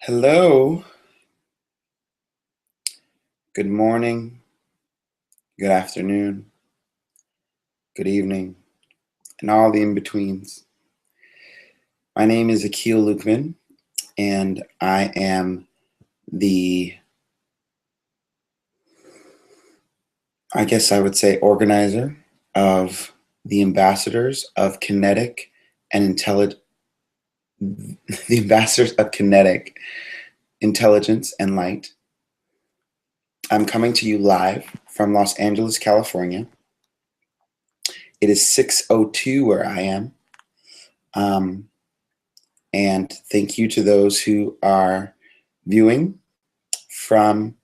Hello, good morning, good afternoon, good evening, and all the in-betweens. My name is A.K.I.L, and I am the, I guess I would say, organizer of the ambassadors of Kinetic and the ambassadors of Kinetic, Intelligence, and Light. I'm coming to you live from Los Angeles, California. It is 6:02 where I am. And thank you to those who are viewing from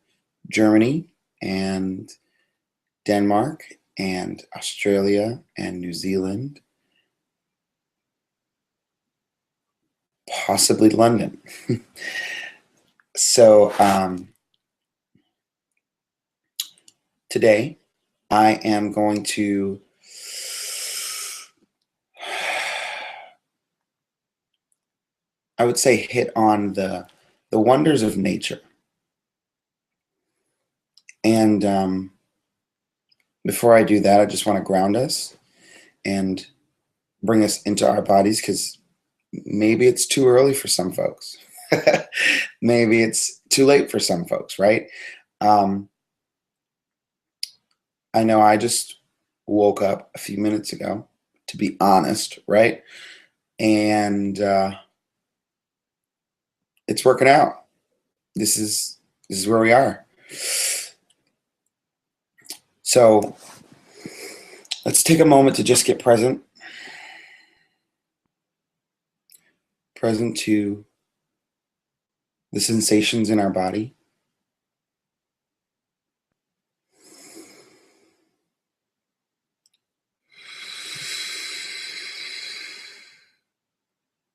Germany and Denmark and Australia and New Zealand, possibly London. So today I am going to I would say hit on the wonders of nature. And before I do that, I just want to ground us and bring us into our bodies, because maybe it's too early for some folks. Maybe it's too late for some folks, right? I know I just woke up a few minutes ago, to be honest, right? And it's working out. This is where we are. So let's take a moment to just get present to the sensations in our body.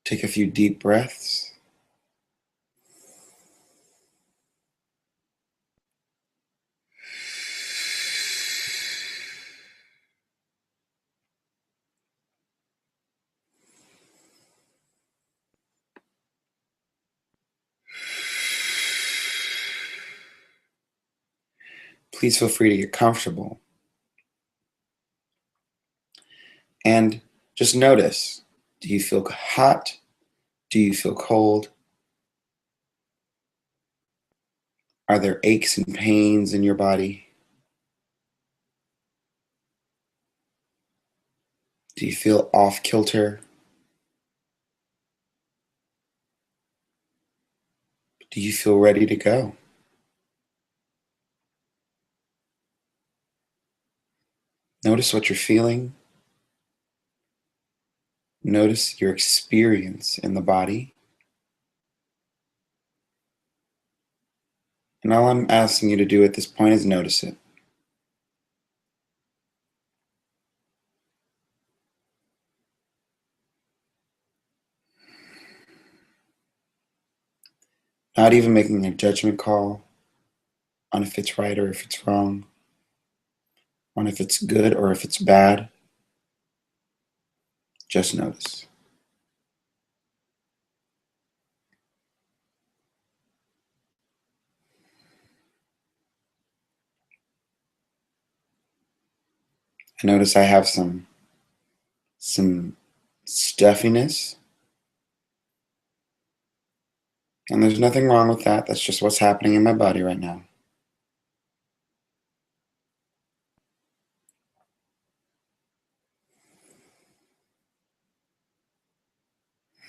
Take a few deep breaths. Please feel free to get comfortable. And just notice, do you feel hot? Do you feel cold? Are there aches and pains in your body? Do you feel off kilter? Do you feel ready to go? Notice what you're feeling. Notice your experience in the body. And all I'm asking you to do at this point is notice it. Not even making a judgment call on if it's right or if it's wrong, on if it's good or if it's bad. Just notice. I notice I have some stuffiness. And there's nothing wrong with that. That's just what's happening in my body right now.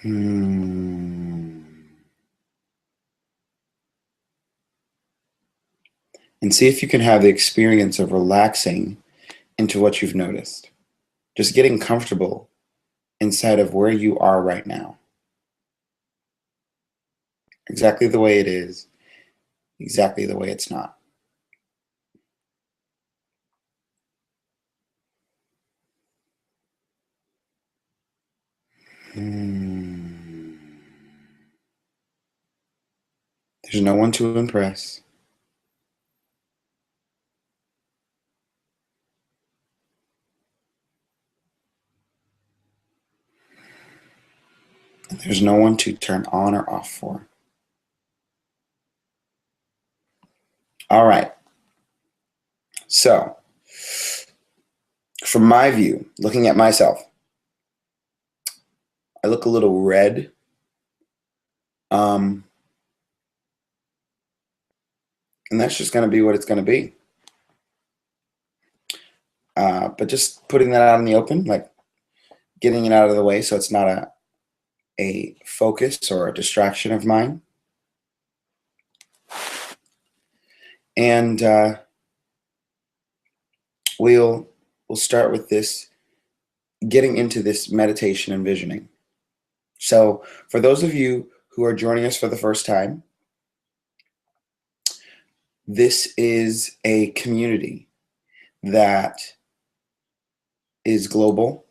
And see if you can have the experience of relaxing into what you've noticed. Just getting comfortable inside of where you are right now. Exactly the way it is, exactly the way it's not. There's no one to impress. There's no one to turn on or off for. All right. So, from my view, looking at myself, I look a little red. And that's just going to be what it's going to be. But just putting that out in the open, like getting it out of the way so it's not a focus or a distraction of mine. And we'll start with this, getting into this meditation and visioning. So for those of you who are joining us for the first time, this is a community that is global,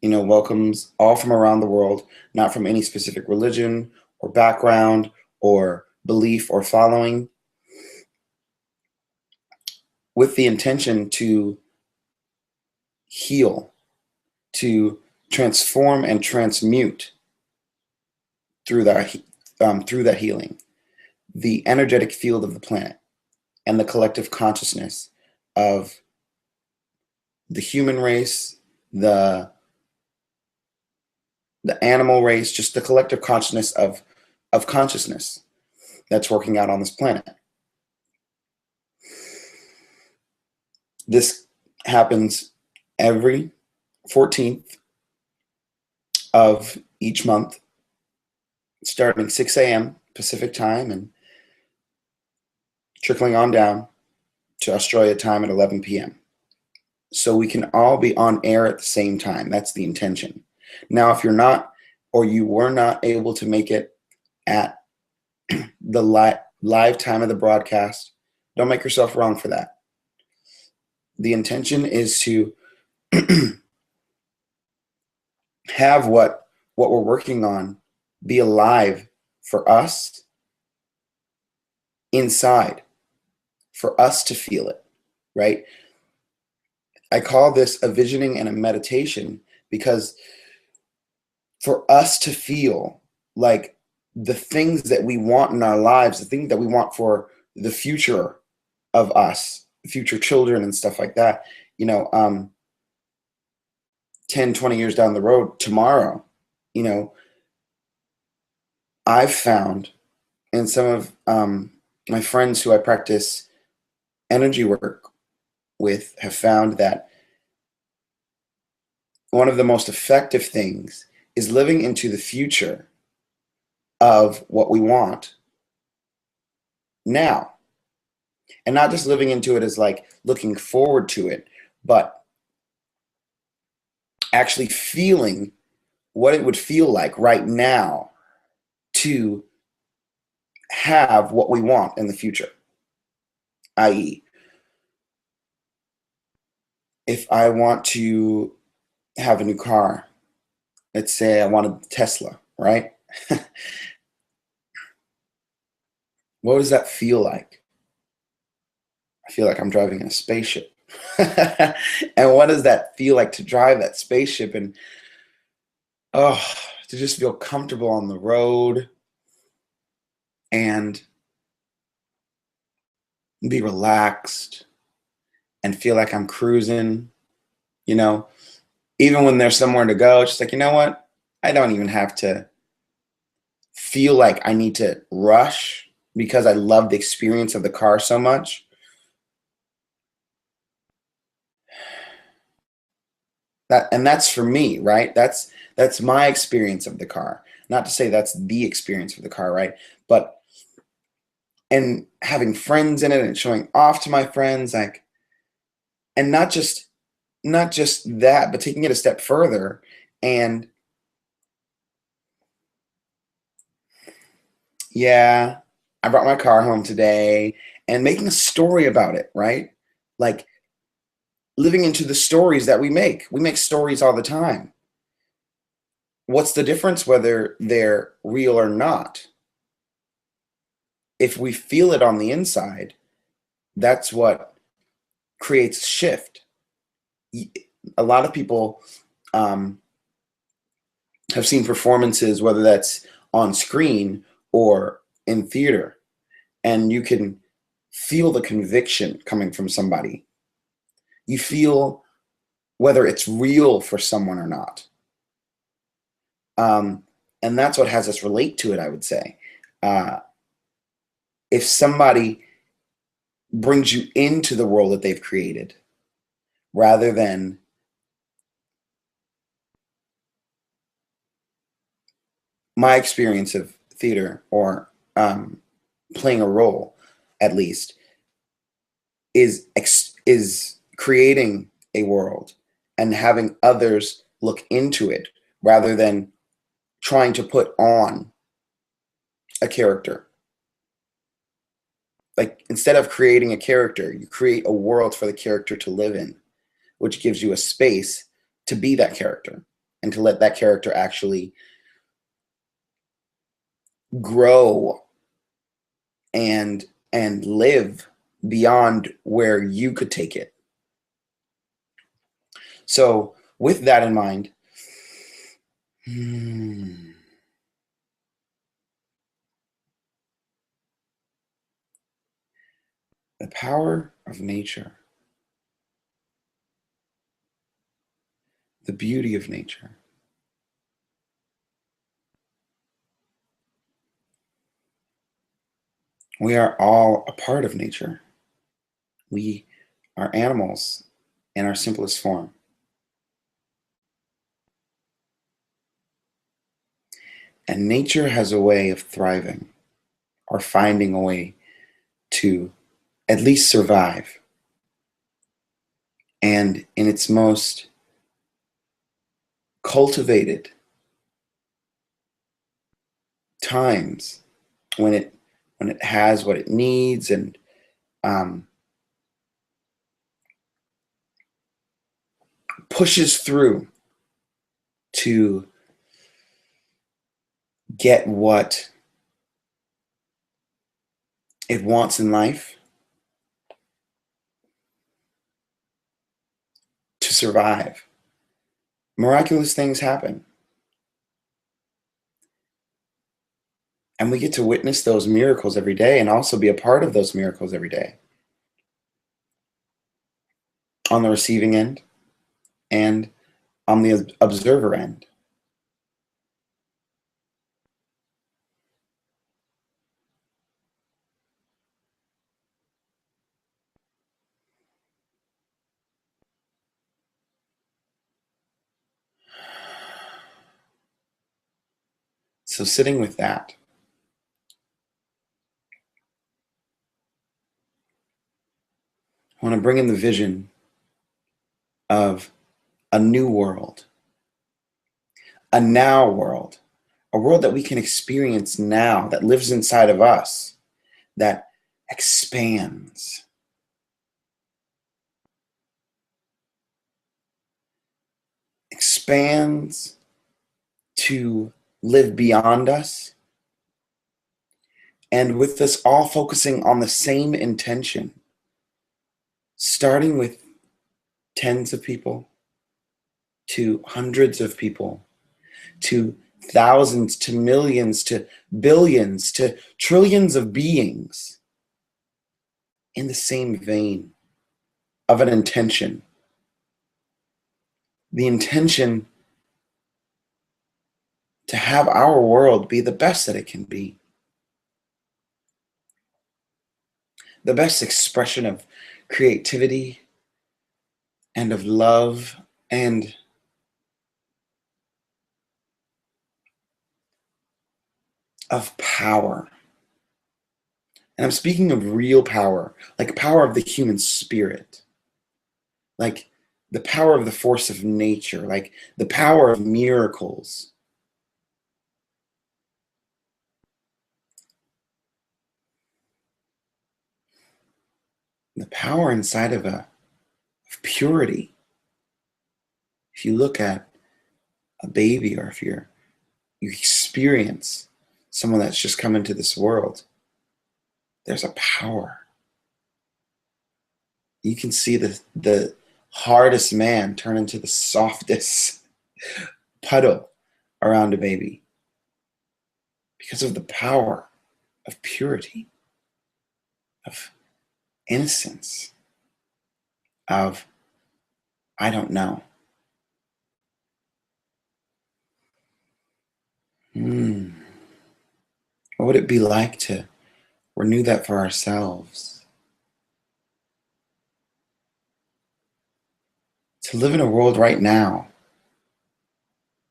welcomes all from around the world, not from any specific religion or background or belief or following, with the intention to heal, to transform and transmute through that healing, the energetic field of the planet and the collective consciousness of the human race, the animal race, just the collective consciousness of consciousness that's working out on this planet. This happens every 14th of each month, starting 6 a.m. Pacific time and trickling on down to Australia time at 11 p.m. So we can all be on air at the same time. That's the intention. Now, if you're not, or you were not able to make it at the live time of the broadcast, don't make yourself wrong for that. The intention is to have what we're working on be alive for us inside, for us to feel it, right? I call this a visioning and a meditation because for us to feel like the things that we want in our lives, the things that we want for the future of us, future children and stuff like that, 10, 20 years down the road, tomorrow, I've found, and some of my friends who I practice energy work with have found that one of the most effective things is living into the future of what we want now. And not just living into it as like looking forward to it, but actually feeling what it would feel like right now to have what we want in the future. I.e., if I want to have a new car, let's say I wanted Tesla, right? What does that feel like? I feel like I'm driving in a spaceship. And what does that feel like to drive that spaceship and to just feel comfortable on the road and be relaxed and feel like I'm cruising, even when there's somewhere to go, just like, you know what? I don't even have to feel like I need to rush because I love the experience of the car so much. And that's for me, right? That's my experience of the car. Not to say that's the experience of the car, right? But and having friends in it and showing off to my friends, like, and not just that, but taking it a step further and yeah, I brought my car home today and making a story about it, right? Like living into the stories that we make. We make stories all the time. What's the difference whether they're real or not? If we feel it on the inside, that's what creates shift. A lot of people have seen performances, whether that's on screen or in theater, and you can feel the conviction coming from somebody. You feel whether it's real for someone or not. And that's what has us relate to it, I would say. If somebody brings you into the world that they've created, rather than my experience of theater, or playing a role, at least, is creating a world and having others look into it, rather than trying to put on a character. Like, instead of creating a character, you create a world for the character to live in, which gives you a space to be that character and to let that character actually grow and live beyond where you could take it. So with that in mind, the power of nature, the beauty of nature. We are all a part of nature. We are animals in our simplest form. And nature has a way of thriving, or finding a way to at least survive. And in its most cultivated times, when it has what it needs, and pushes through to get what it wants in life, to survive, miraculous things happen. And we get to witness those miracles every day, and also be a part of those miracles every day, on the receiving end and on the observer end. So sitting with that, I want to bring in the vision of a new world, a now world, a world that we can experience now, that lives inside of us, that expands. Expands to live beyond us. And with us all focusing on the same intention, starting with tens of people, to hundreds of people, to thousands, to millions, to billions, to trillions of beings, in the same vein of an intention. The intention to have our world be the best that it can be. The best expression of creativity and of love and of power. And I'm speaking of real power, like power of the human spirit, like the power of the force of nature, like the power of miracles. The power inside of purity. If you look at a baby, or if you experience someone that's just come into this world, there's a power. You can see the hardest man turn into the softest puddle around a baby, because of the power of purity, of innocence of, I don't know. What would it be like to renew that for ourselves? To live in a world right now,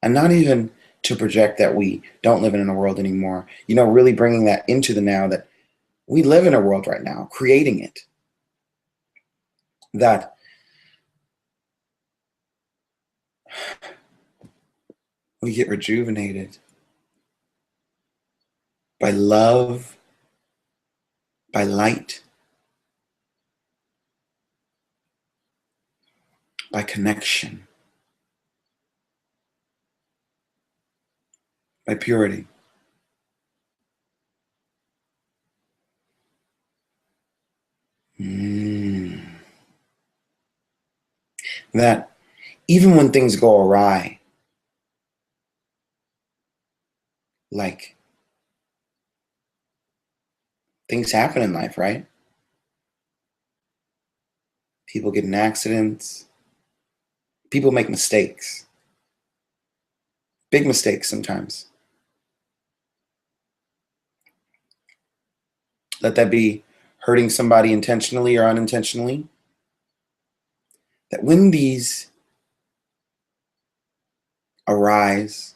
and not even to project that we don't live in a world anymore, really bringing that into the now, that we live in a world right now, creating it, that we get rejuvenated by love, by light, by connection, by purity. That even when things go awry, like things happen in life, right? People get in accidents, people make mistakes, big mistakes sometimes. Let that be hurting somebody intentionally or unintentionally. That when these arise,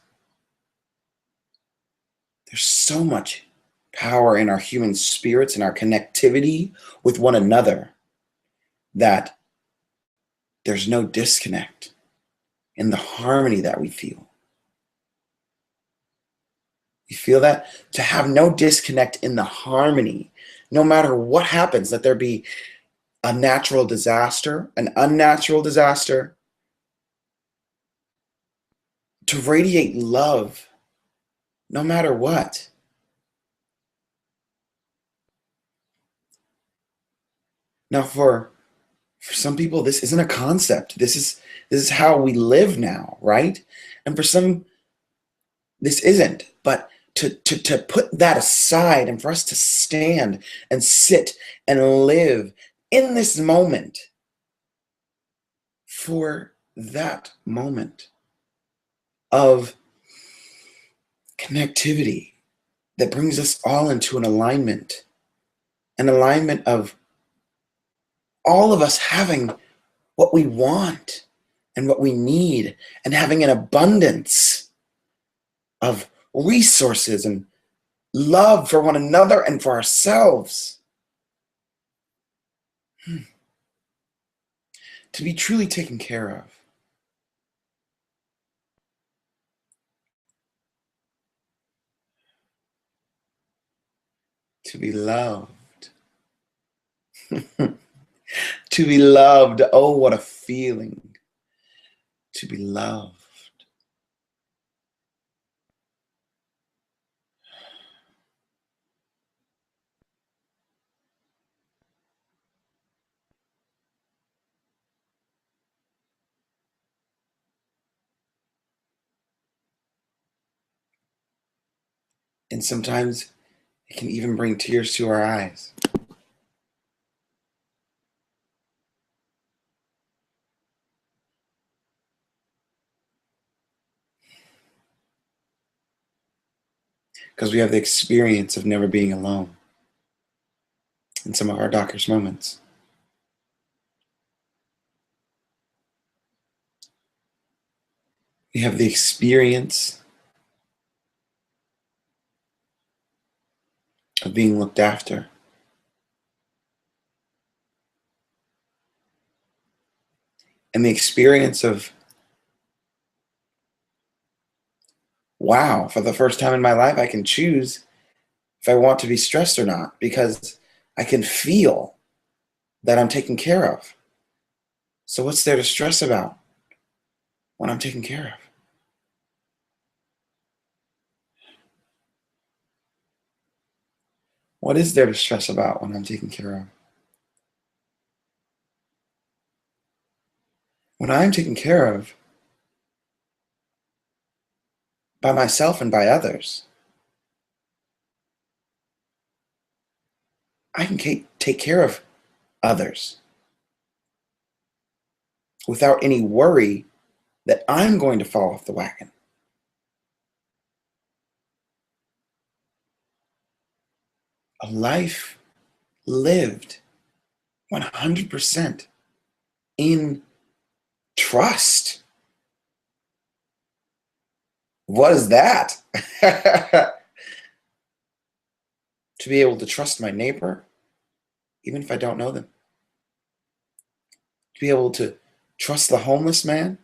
there's so much power in our human spirits and our connectivity with one another that there's no disconnect in the harmony that we feel. You feel that? To have no disconnect in the harmony, no matter what happens, let there be a natural disaster, an unnatural disaster, to radiate love no matter what. Now, for some people, this isn't a concept. This is how we live now, right? And for some, this isn't. But to put that aside and for us to stand and sit and live in this moment for that moment of connectivity that brings us all into an alignment of all of us having what we want and what we need, and having an abundance of resources and love for one another and for ourselves. To be truly taken care of. To be loved. To be loved. Oh, what a feeling. To be loved. And sometimes it can even bring tears to our eyes. Because we have the experience of never being alone in some of our darkest moments. We have the experience of being looked after. And the experience of, wow, for the first time in my life, I can choose if I want to be stressed or not, because I can feel that I'm taken care of. So what's there to stress about when I'm taken care of? What is there to stress about when I'm taken care of? When I'm taken care of by myself and by others, I can take care of others without any worry that I'm going to fall off the wagon. A life lived 100% in trust. What is that? To be able to trust my neighbor, even if I don't know them. To be able to trust the homeless man.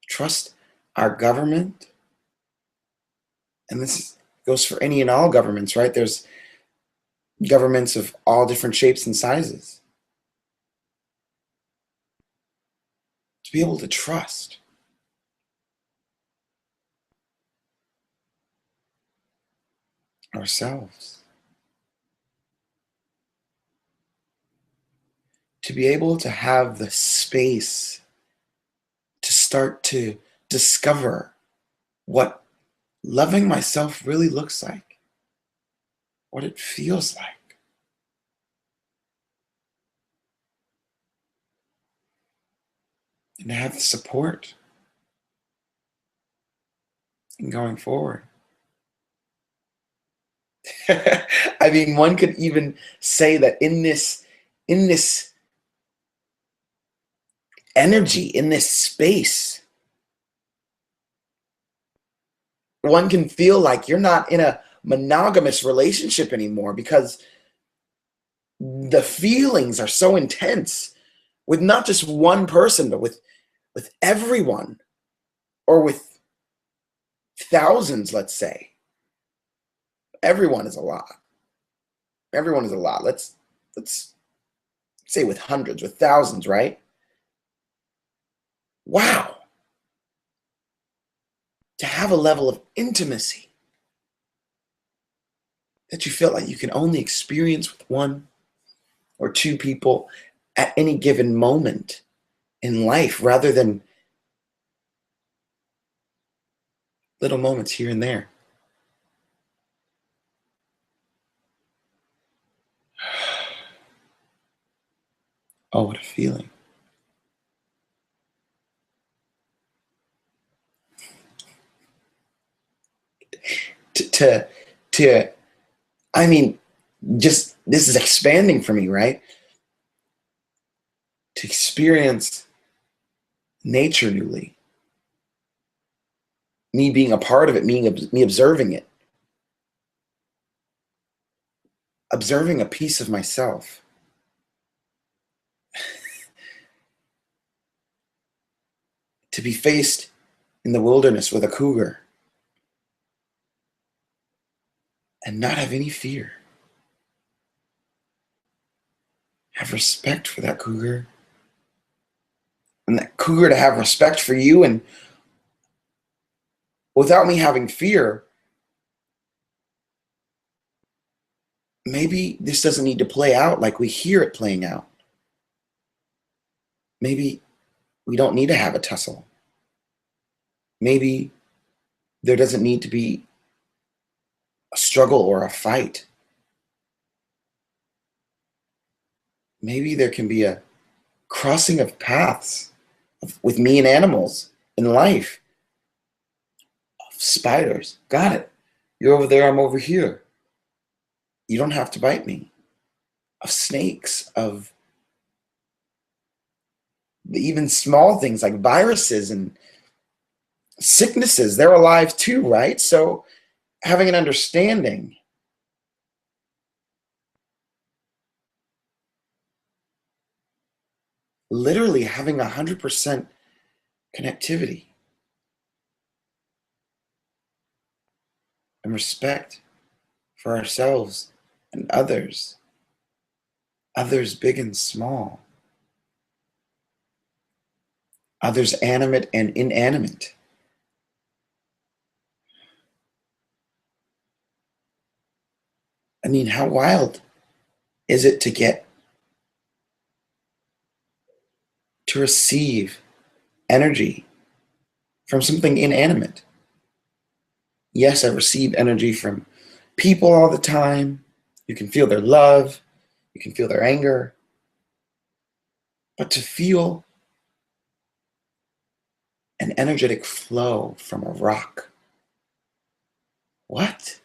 Trust our government. And this goes for any and all governments, right? There's governments of all different shapes and sizes. To be able to trust. Ourselves. To be able to have the space to start to discover what loving myself really looks like, what it feels like. And to have the support in going forward. I mean, one could even say that in this energy, in this space, one can feel like you're not in a monogamous relationship anymore, because the feelings are so intense with not just one person, but with everyone, or with thousands, let's say. Everyone is a lot. Everyone is a lot. Let's say with hundreds, with thousands, right? Wow. To have a level of intimacy that you feel like you can only experience with one or two people at any given moment in life, rather than little moments here and there. Oh, what a feeling. To I mean, just this is expanding for me, right? To experience nature newly, me being a part of it, me observing it, observing a piece of myself. To be faced in the wilderness with a cougar and not have any fear. Have respect for that cougar, and that cougar to have respect for you, and without me having fear, maybe this doesn't need to play out like we hear it playing out. Maybe we don't need to have a tussle. Maybe there doesn't need to be a struggle or a fight. Maybe there can be a crossing of paths with me and animals in life. Of spiders, got it. You're over there, I'm over here. You don't have to bite me. Of snakes, of even small things like viruses and sicknesses, they're alive too, right? So having an understanding. Literally having 100% connectivity and respect for ourselves and others big and small, others animate and inanimate. I mean, how wild is it to get to receive energy from something inanimate? Yes, I receive energy from people all the time. You can feel their love. You can feel their anger. But to feel an energetic flow from a rock, what?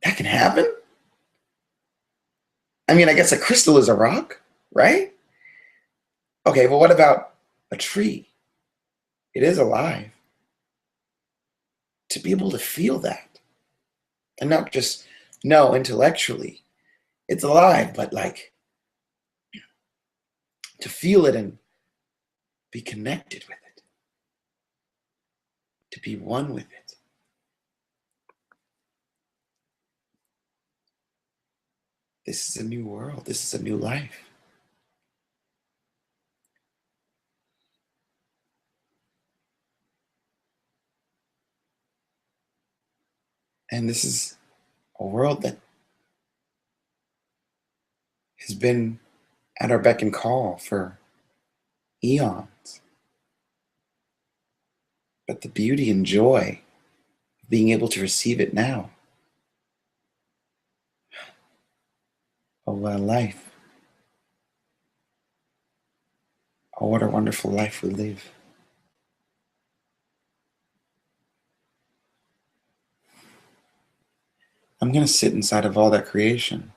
That can happen? I mean, I guess a crystal is a rock, right? Okay, but what about a tree? It is alive. To be able to feel that and not just know intellectually it's alive, but like to feel it and be connected with it, to be one with it. This is a new world. This is a new life. And this is a world that has been at our beck and call for eons. But the beauty and joy of being able to receive it now. Oh, what a life. Oh, what a wonderful life we live. I'm going to sit inside of all that creation.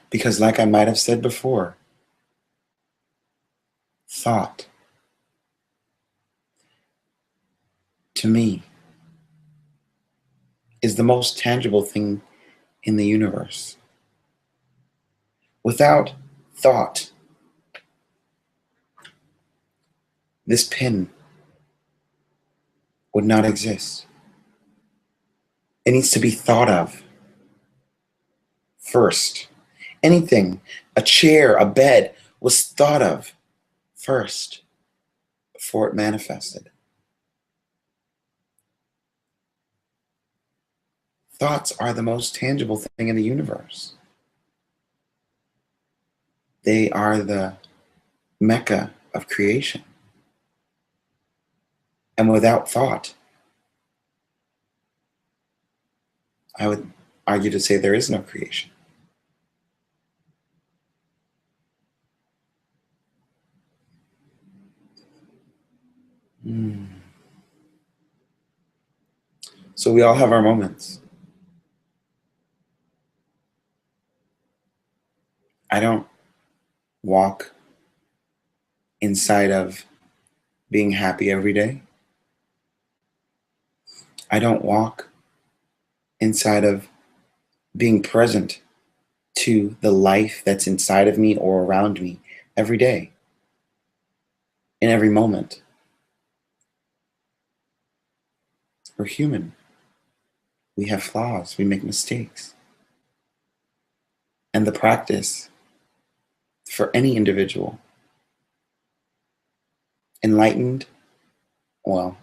Because, like I might have said before, thought, to me, is the most tangible thing in the universe. Without thought, this pen would not exist. It needs to be thought of first. Anything, a chair, a bed, was thought of first before it manifested. Thoughts are the most tangible thing in the universe. They are the mecca of creation. And without thought, I would argue to say there is no creation. So we all have our moments. I don't walk inside of being happy every day. I don't walk inside of being present to the life that's inside of me or around me every day, in every moment. We're human. We have flaws. We make mistakes. And the practice for any individual, enlightened, well,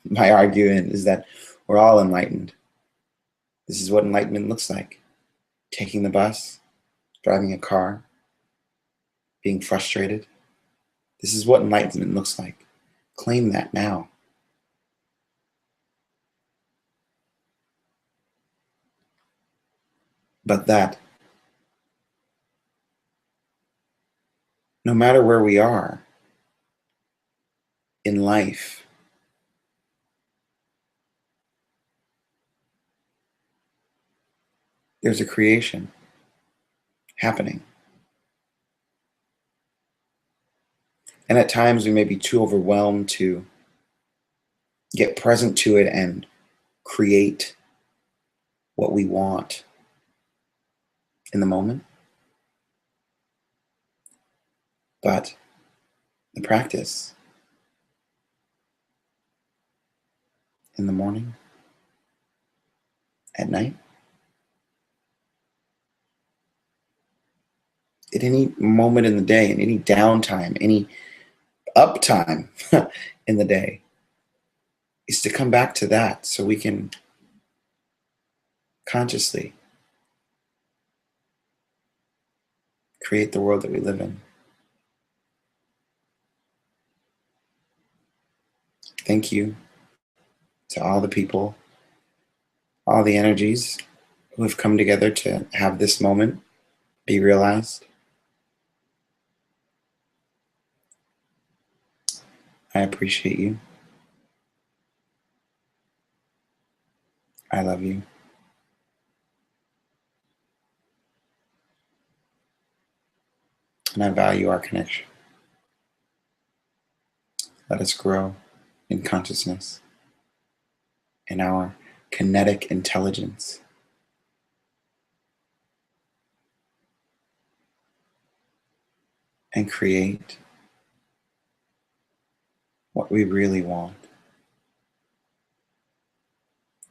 my argument is that we're all enlightened. This is what enlightenment looks like. Taking the bus, driving a car, being frustrated. This is what enlightenment looks like. Claim that now. But that no matter where we are in life, there's a creation happening. And at times we may be too overwhelmed to get present to it and create what we want in the moment. But the practice in the morning, at night, at any moment in the day, in any downtime, any uptime in the day, is to come back to that so we can consciously create the world that we live in. Thank you to all the people, all the energies who have come together to have this moment be realized. I appreciate you. I love you. And I value our connection. Let us grow in consciousness, in our kinetic intelligence, and create what we really want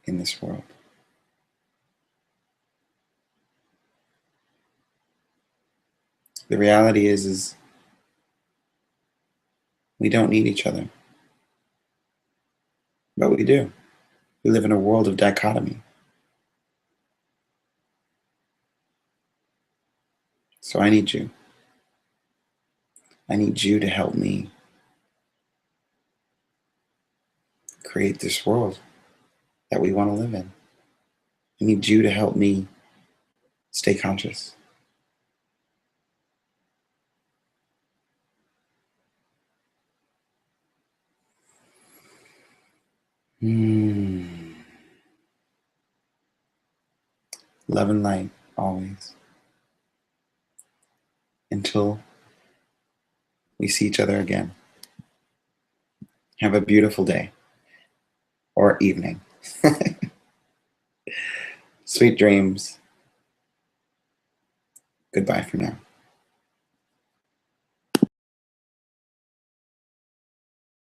in this world. The reality is we don't need each other, but we do. We live in a world of dichotomy. So I need you. I need you to help me create this world that we want to live in. I need you to help me stay conscious. Love and light always. Until we see each other again. Have a beautiful day or evening. Sweet dreams. Goodbye for now.